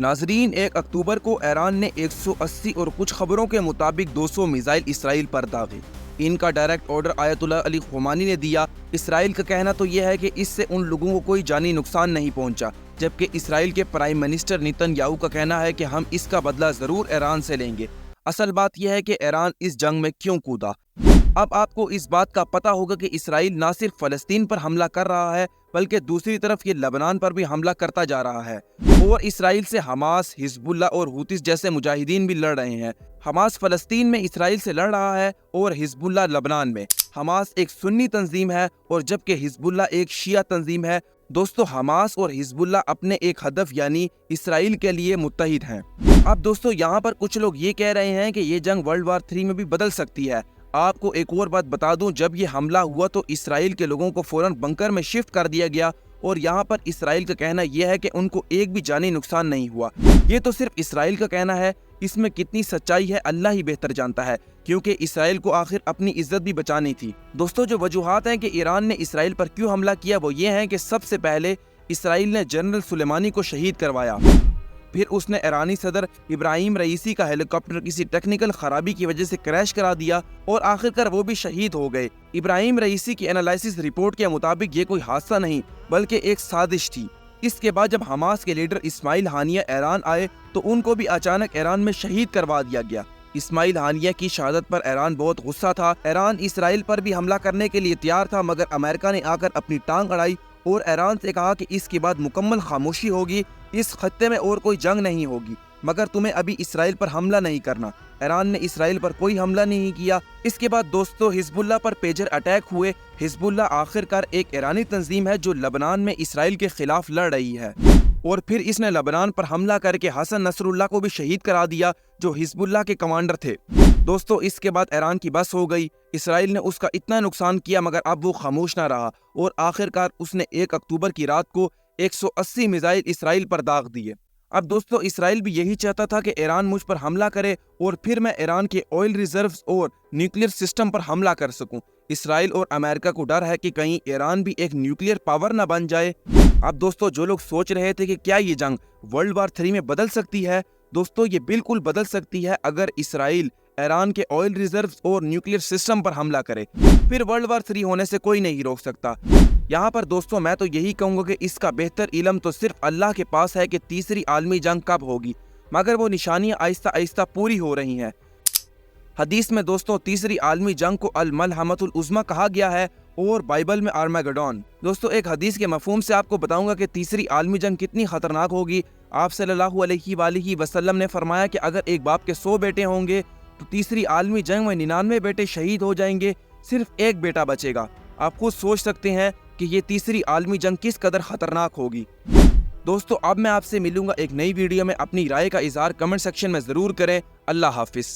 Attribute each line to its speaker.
Speaker 1: नाजरीन, 1 अक्टूबर को ईरान ने 180 और कुछ खबरों के मुताबिक 200 मिसाइल इसराइल पर दागे। इनका डायरेक्ट ऑर्डर आयतुल्लाह अली ख़ुमानी ने दिया। इसराइल का कहना तो यह है कि इससे उन लोगों को कोई जानी नुकसान नहीं पहुंचा, जबकि इसराइल के प्राइम मिनिस्टर नेतन्याहू का कहना है कि हम इसका बदला ज़रूर ईरान से लेंगे। असल बात यह है कि ईरान इस जंग में क्यों कूदा। अब आपको इस बात का पता होगा कि इसराइल न सिर्फ फ़लस्तीन पर हमला कर रहा है, बल्कि दूसरी तरफ ये लेबनान पर भी हमला करता जा रहा है। और इसराइल से हमास, हिजबुल्लाह और हुतीस जैसे मुजाहिदीन भी लड़ रहे हैं। हमास फ़लस्तीन में इसराइल से लड़ रहा है और हिजबुल्लाह लेबनान में। हमास एक सुन्नी तंजीम है और जबकि हिजबुल्लाह एक शिया तंजीम है। दोस्तों, हमास और हिजबुल्लाह अपने एक हदफ यानी इसराइल के लिए मुत्तहिद हैं। अब दोस्तों, यहाँ पर कुछ लोग ये कह रहे हैं कि ये जंग वर्ल्ड वार 3 में भी बदल सकती है। आपको एक और बात बता दूं, जब ये हमला हुआ तो इसराइल के लोगों को फौरन बंकर में शिफ्ट कर दिया गया और यहाँ पर इसराइल का कहना यह है कि उनको एक भी जानी नुकसान नहीं हुआ। ये तो सिर्फ इसराइल का कहना है, इसमें कितनी सच्चाई है अल्लाह ही बेहतर जानता है, क्योंकि इसराइल को आखिर अपनी इज्जत भी बचानी थी। दोस्तों, जो वजूहात हैं कि ईरान ने इसराइल पर क्यों हमला किया वो ये हैं कि सबसे पहले इसराइल ने जनरल सुलेमानी को शहीद करवाया। फिर उसने ईरानी सदर इब्राहिम रईसी का हेलीकॉप्टर किसी टेक्निकल खराबी की वजह से क्रैश करा दिया और आखिरकार वो भी शहीद हो गए। इब्राहिम रईसी की एनालिसिस रिपोर्ट के मुताबिक ये कोई हादसा नहीं बल्कि एक साजिश थी। इसके बाद जब हमास के लीडर इस्माइल हानिया ईरान आए तो उनको भी अचानक ईरान में शहीद करवा दिया गया। इस्माइल हानिया की शहादत पर ईरान बहुत गुस्सा था। ईरान इसराइल पर भी हमला करने के लिए तैयार था, मगर अमेरिका ने आकर अपनी टांग अड़ाई और ईरान से कहा कि इसके बाद मुकम्मल खामोशी होगी, इस खत्ते में और कोई जंग नहीं होगी, मगर तुम्हें अभी इसराइल पर हमला नहीं करना। ईरान ने इसराइल पर कोई हमला नहीं किया। इसके बाद दोस्तों, हिजबुल्लाह पर पेजर अटैक हुए। हिजबुल्लाह आखिरकार एक ईरानी तंजीम है जो लेबनान में इसराइल के खिलाफ लड़ रही है और फिर इसने लेबनान पर हमला करके हसन नसरुल्लाह को भी शहीद करा दिया जो हिजबुल्लाह के कमांडर थे। दोस्तों, इसके बाद ईरान की बस हो गई। इसराइल ने उसका इतना नुकसान किया मगर अब वो खामोश ना रहा और आखिरकार उसने 1 अक्टूबर की रात को 180 मिसाइल इसराइल पर दाग दिए। अब दोस्तों, इसराइल भी यही चाहता था कि ईरान मुझ पर हमला करे और फिर मैं ईरान के ऑयल रिजर्व्स और न्यूक्लियर सिस्टम पर हमला कर सकूं। इसराइल और अमेरिका को डर है कि कहीं ईरान भी एक न्यूक्लियर पावर न बन जाए। अब दोस्तों, जो लोग सोच रहे थे कि क्या ये जंग वर्ल्ड वार 3 में बदल सकती है, दोस्तों ये बिल्कुल बदल सकती है अगर इसराइल ईरान के ऑयल रिजर्व्स और न्यूक्लियर सिस्टम पर हमला करे। फिर वर्ल्ड वार 3 होने से कोई नहीं रोक सकता। यहाँ पर दोस्तों मैं तो यही कहूँगा कि इसका बेहतर इल्म तो सिर्फ अल्लाह के पास है कि तीसरी आलमी जंग कब होगी, मगर वो निशानियाँ आहिस्ता आहिस्ता पूरी हो रही हैं। हदीस में दोस्तों तीसरी आलमी जंग को अल मलहमतुल उज़्मा कहा गया है और बाइबल में आर्मागेडोन। दोस्तों, एक हदीस के मफहूम से आपको बताऊंगा कि तीसरी आलमी जंग कितनी खतरनाक होगी। आप सल्लल्लाहु अलैहि वसल्लम ने फरमाया कि अगर एक बाप के 100 बेटे होंगे तो तीसरी आलमी जंग में 99 बेटे शहीद हो जाएंगे, सिर्फ एक बेटा बचेगा। आप खुद सोच सकते हैं कि ये तीसरी आलमी जंग किस कदर खतरनाक होगी। दोस्तों, अब मैं आपसे मिलूंगा एक नई वीडियो में। अपनी राय का इजहार कमेंट सेक्शन में ज़रूर करें। अल्लाह हाफिज़।